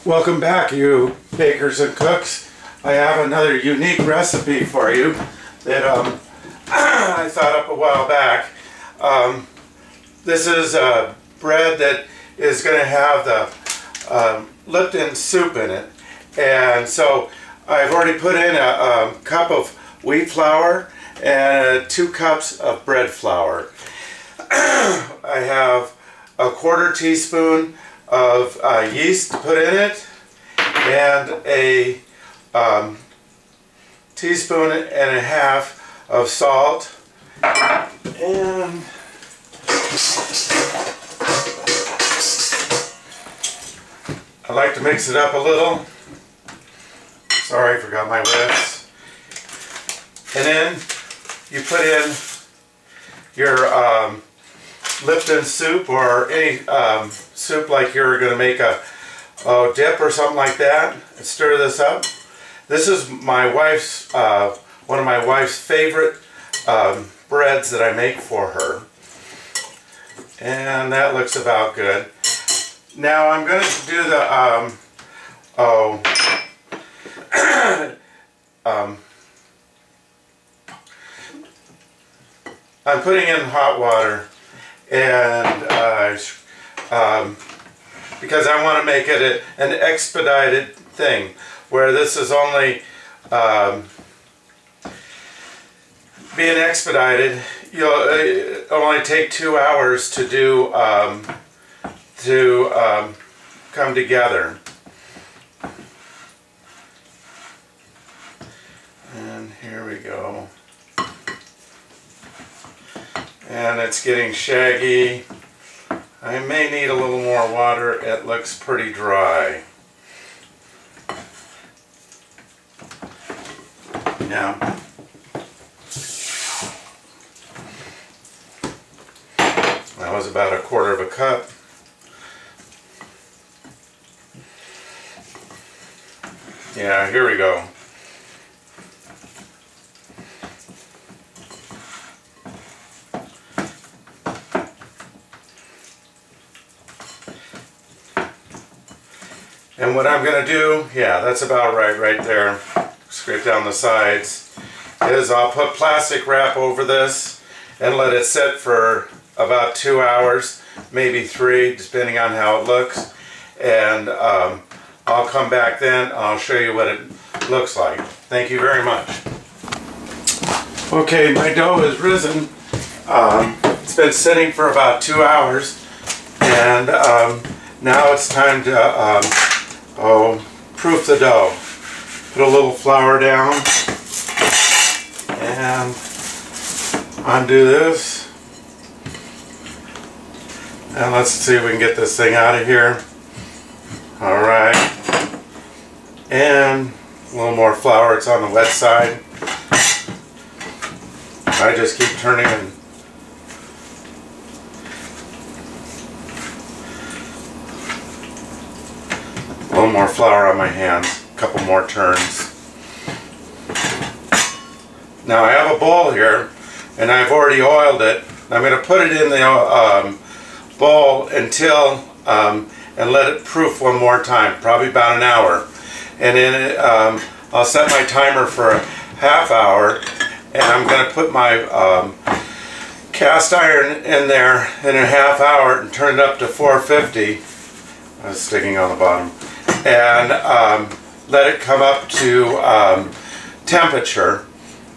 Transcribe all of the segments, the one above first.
Welcome back, you bakers and cooks. I have another unique recipe for you that I thought up a while back. This is bread that is going to have the Lipton soup in it. And so I've already put in a cup of wheat flour and 2 cups of bread flour. I have a 1/4 teaspoon of yeast to put in it, and a teaspoon and a half of salt, and I like to mix it up a little. Sorry, I forgot my whisk. And then you put in your Lipton soup, or any soup like you're going to make a dip or something like that, and stir this up. This is my wife's one of my wife's favorite breads that I make for her, and that looks about good. Now I'm going to do the I'm putting in hot water, and because I want to make it an expedited thing, where this is only being expedited. It'll only take 2 hours to do come together. And here we go. And it's getting shaggy. I may need a little more water. It looks pretty dry. Now, that was about 1/4 cup. Yeah, here we go. And what I'm going to do, yeah, that's about right there, scrape down the sides, is I'll put plastic wrap over this and let it sit for about 2 hours, maybe 3, depending on how it looks. And I'll come back then, I'll show you what it looks like. Thank you very much. Okay, my dough is risen. It's been sitting for about 2 hours, and now it's time to proof the dough. Put a little flour down and undo this, and let's see if we can get this thing out of here. Alright, and a little more flour. It's on the wet side. I just keep turning and a little more flour on my hands, a couple more turns. Now I have a bowl here, and I've already oiled it. I'm going to put it in the bowl until and let it proof one more time, probably about an hour. And then I'll set my timer for a ½ hour, and I'm going to put my cast iron in there in a ½ hour and turn it up to 450. I was sticking on the bottom. And let it come up to temperature.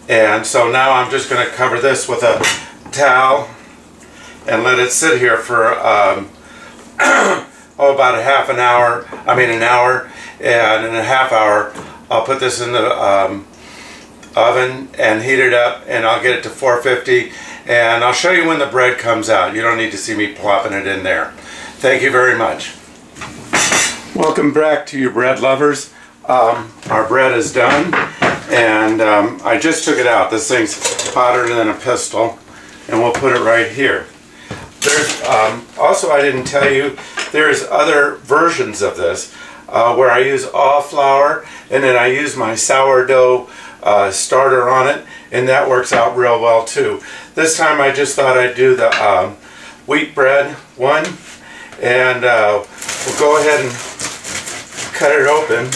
And so now I'm just going to cover this with a towel and let it sit here for about an hour, and in a ½ hour I'll put this in the oven and heat it up, and I'll get it to 450, and I'll show you when the bread comes out. You don't need to see me plopping it in there. Thank you very much. Welcome back to you bread lovers. Our bread is done, and I just took it out. This thing's hotter than a pistol, and we'll put it right here. There's also, I didn't tell you, there's other versions of this where I use all flour, and then I use my sourdough starter on it, and that works out real well too. This time I just thought I'd do the wheat bread one, and we'll go ahead and cut it open.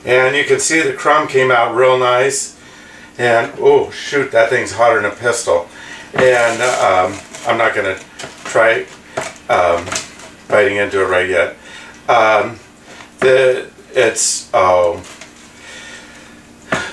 And you can see the crumb came out real nice. And, oh shoot, that thing's hotter than a pistol. And I'm not going to try biting into it right yet.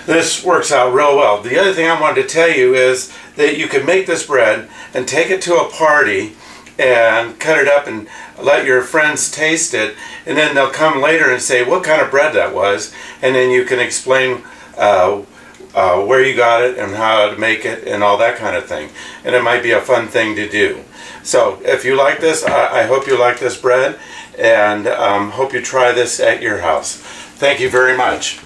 This works out real well. The other thing I wanted to tell you is that you can make this bread and take it to a party and cut it up and let your friends taste it, and then they'll come later and say what kind of bread that was, and then you can explain where you got it and how to make it and all that kind of thing. And it might be a fun thing to do. So if you like this, I hope you like this bread, and hope you try this at your house. Thank you very much.